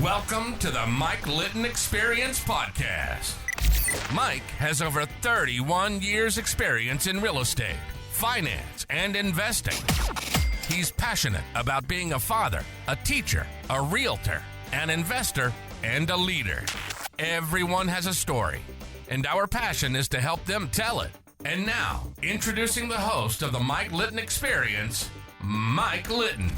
Welcome to the Mike Litton Experience Podcast. Mike has over 31 years experience in real estate, finance, and investing. He's passionate about being a father, a teacher, a realtor, an investor, and a leader. Everyone has a story, and our passion is to help them tell it. And now, introducing the host of the Mike Litton Experience, Mike Litton.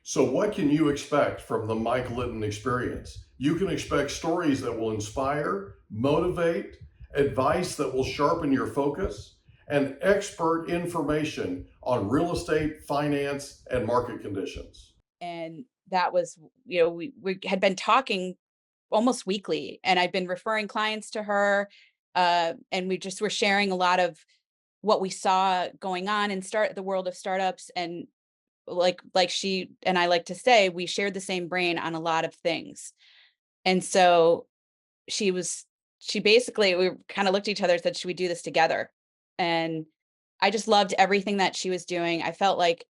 So what can you expect from the Mike Litton Experience? You can expect stories that will inspire, motivate, advice that will sharpen your focus, and expert information on real estate, finance, and market conditions. And that was, we had been talking almost weekly, and I've been referring clients to her. And we just were sharing a lot of what we saw going on in the world of startups. And like she and I like to say, we shared the same brain on a lot of things. And so we kind of looked at each other and said, should we do this together? And I just loved everything that she was doing. I felt like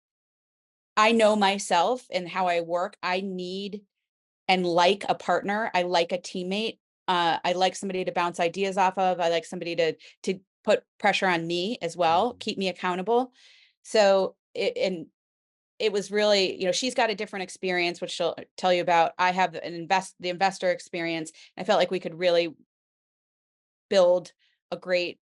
I know myself and how I work. I need and like a partner. I like a teammate. I like somebody to bounce ideas off of. I like somebody to put pressure on me as well, keep me accountable. So it was really, she's got a different experience, which she'll tell you about. I have the investor experience. I felt like we could really build a great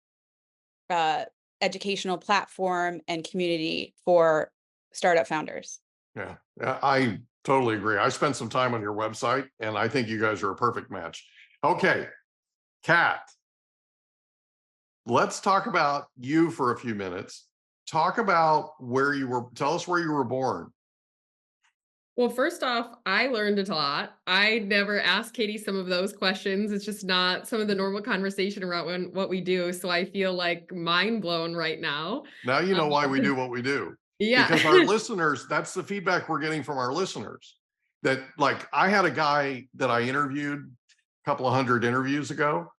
educational platform and community for startup founders. Yeah, I totally agree. I spent some time on your website, and I think you guys are a perfect match. Okay, Kat, let's talk about you for a few minutes. Talk about tell us where you were born. Well, first off, I learned a lot. I never asked Katie some of those questions. It's just not some of the normal conversation around what we do. So I feel like mind blown right now. Now you know why we do what we do. Yeah. Because our listeners, that's the feedback we're getting from our listeners. That, like, I had a guy that I interviewed a couple of hundred interviews ago,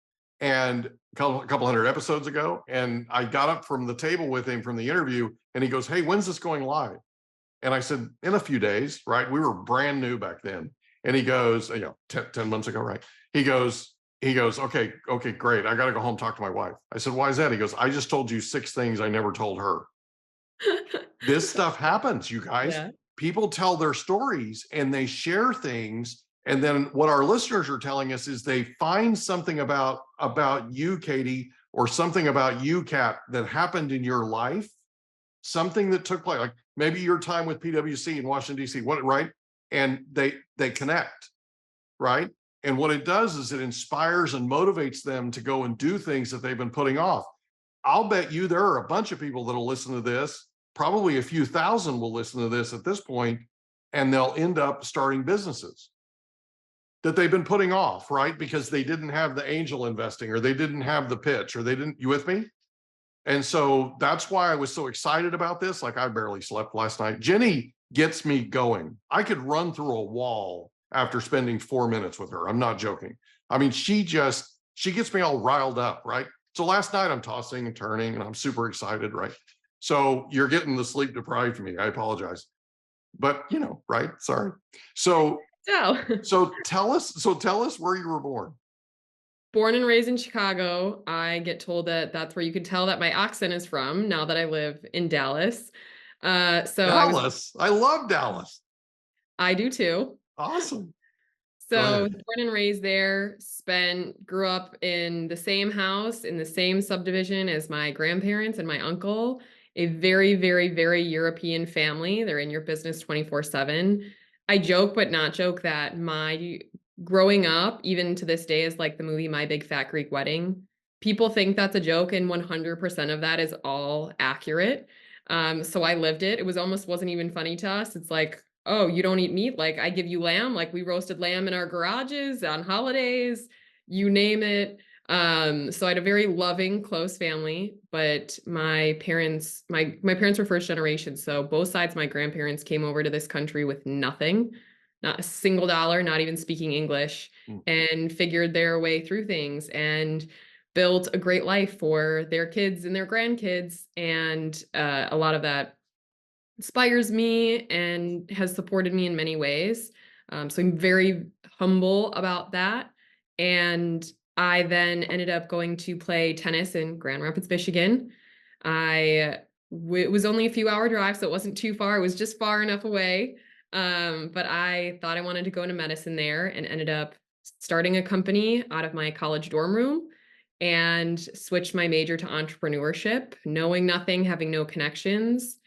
and a couple hundred episodes ago, and I got up from the table with him from the interview, and he goes, "Hey, when's this going live?" And I said, "In a few days," right? We were brand new back then. And he goes, 10 months ago, right? He goes, okay, great. I got to go home, talk to my wife. I said, "Why is that?" He goes, "I just told you 6 things I never told her." This stuff happens, you guys. Yeah. People tell their stories and they share things. And then what our listeners are telling us is they find something about you, Katie, or something about you, Kat, that happened in your life, something that took place, like maybe your time with PwC in Washington, D.C., right? And they connect, right? And what it does is it inspires and motivates them to go and do things that they've been putting off. I'll bet you there are a bunch of people that'll listen to this, probably a few thousand will listen to this at this point, and they'll end up starting businesses that they've been putting off, right? Because they didn't have the angel investing, or they didn't have the pitch, or you with me? And so that's why I was so excited about this. Like, I barely slept last night. Jenny gets me going. I could run through a wall after spending 4 minutes with her. I'm not joking. I mean, she gets me all riled up, right? So last night I'm tossing and turning and I'm super excited, right? So you're getting the sleep deprived for me. I apologize. But right? Sorry. So tell us where you were born. Born and raised in Chicago. I get told that that's where you can tell that my accent is from now that I live in Dallas. Dallas. I love Dallas. I do too. Awesome. So born and raised there, grew up in the same house, in the same subdivision as my grandparents and my uncle, a very, very, very European family. They're in your business 24/7. I joke, but not joke, that my growing up, even to this day, is like the movie My Big Fat Greek Wedding. People think that's a joke, and 100% of that is all accurate. So I lived it. It wasn't even funny to us. It's like, "Oh, you don't eat meat? Like, I give you lamb." Like, we roasted lamb in our garages on holidays, you name it. So I had a very loving, close family, but my parents were first generation. So both sides of my grandparents came over to this country with nothing, not a single dollar, not even speaking English, and figured their way through things and built a great life for their kids and their grandkids. And a lot of that inspires me and has supported me in many ways. So I'm very humble about that. And I then ended up going to play tennis in Grand Rapids, Michigan. It was only a few hour drive, so it wasn't too far. It was just far enough away. But I thought I wanted to go into medicine there and ended up starting a company out of my college dorm room and switched my major to entrepreneurship, knowing nothing, having no connections.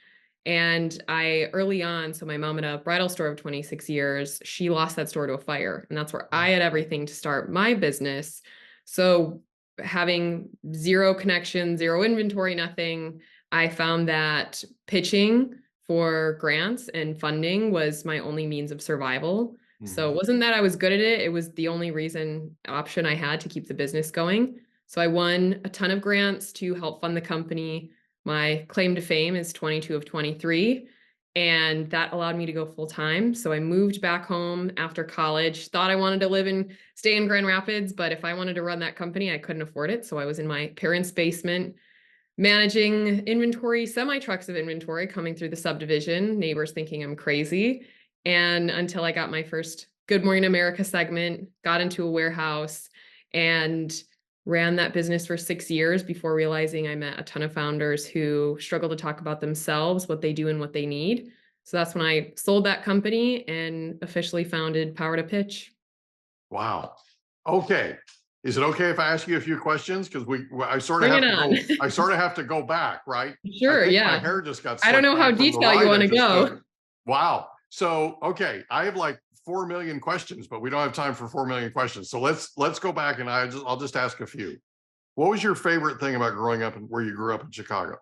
And I early on, so my mom had a bridal store of 26 years. She lost that store to a fire. And that's where I had everything to start my business. So having zero connection, zero inventory, nothing, I found that pitching for grants and funding was my only means of survival. So it wasn't that I was good at it. It was the only option I had to keep the business going. So I won a ton of grants to help fund the company. My claim to fame is 22 of 23, and that allowed me to go full time. So I moved back home after college, thought I wanted to stay in Grand Rapids, but if I wanted to run that company, I couldn't afford it. So I was in my parents' basement managing inventory, semi-trucks of inventory coming through the subdivision, neighbors thinking I'm crazy. And until I got my first Good Morning America segment, got into a warehouse and ran that business for 6 years before realizing I met a ton of founders who struggle to talk about themselves, what they do and what they need. So that's when I sold that company and officially founded Power to Pitch. Wow. Okay. Is it okay if I ask you a few questions? Because I sort of Bring have it to go. on. I sort of have to go back, right? Sure, I think my yeah. hair just got I don't know slicked how back from the detailed you ride I want to just go. took. Wow. So, okay, I have like 4 million questions, but we don't have time for 4 million questions. So let's go back and I'll just ask a few. What was your favorite thing about growing up and where you grew up in Chicago?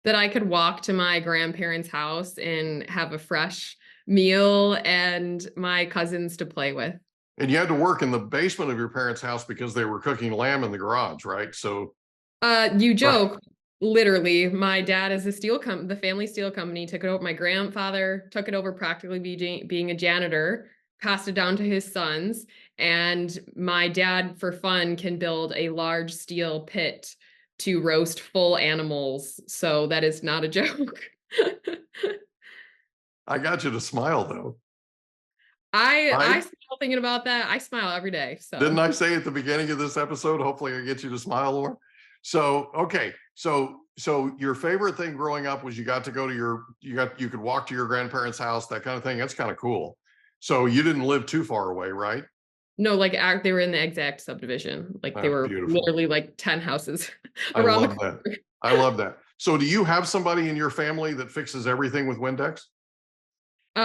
That I could walk to my grandparents' house and have a fresh meal and my cousins to play with. And you had to work in the basement of your parents' house because they were cooking lamb in the garage, right? So You joke. Literally, my dad is the family steel company took it over. My grandfather took it over practically being a janitor, passed it down to his sons. And my dad, for fun, can build a large steel pit to roast full animals. So that is not a joke. I got you to smile though. I Right? smile thinking about that. I smile every day. So Didn't I say at the beginning of this episode, hopefully I get you to smile more? So, okay. So your favorite thing growing up was you got to go to you could walk to your grandparents' house, that kind of thing. That's kind of cool. So you didn't live too far away, right? no, like they were in the exact subdivision. Like they were Beautiful. literally like 10 houses I around love the corner. that. I love that. So do you have somebody in your family that fixes everything with Windex?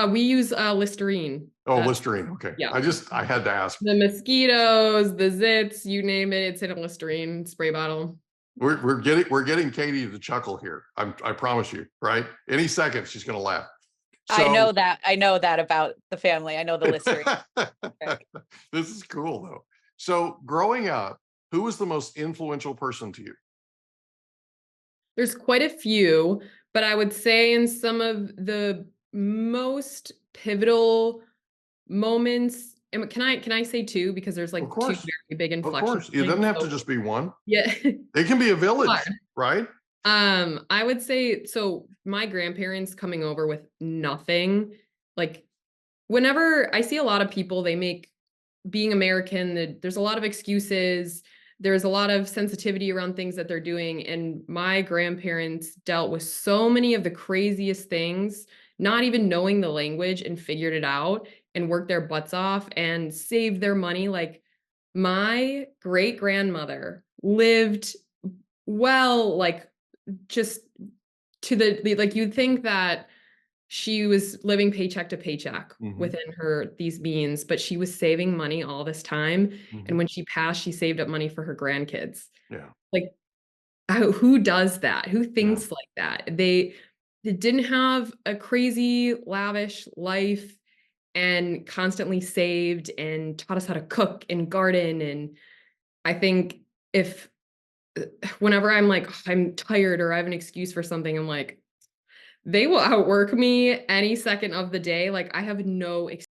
We use Listerine. Oh, Listerine. Okay. Yeah. I had to ask. The mosquitoes, the zits, you name it, it's in a Listerine spray bottle. We're getting Katie to chuckle here. I promise you, right? Any second she's gonna laugh. I know that about the family. I know the Listerine. This is cool though. So growing up, who was the most influential person to you? There's quite a few, but I would say in some of the most pivotal moments, and can I say two? Because there's like two very big Of inflection course. It doesn't have to just be one. Yeah. It can be a village, right? I would say, so my grandparents coming over with nothing, like whenever I see a lot of people, they make being American, there's a lot of excuses. There's a lot of sensitivity around things that they're doing. And my grandparents dealt with so many of the craziest things, not even knowing the language, and figured it out and worked their butts off and saved their money. Like my great grandmother lived well, like just to like you'd think that she was living paycheck to paycheck within these means, but she was saving money all this time. And when she passed, she saved up money for her grandkids. Yeah. Like who does that? Who thinks like that? They didn't have a crazy lavish life and constantly saved and taught us how to cook and garden. And I think whenever I'm like, I'm tired or I have an excuse for something, I'm like, they will outwork me any second of the day. Like I have no excuse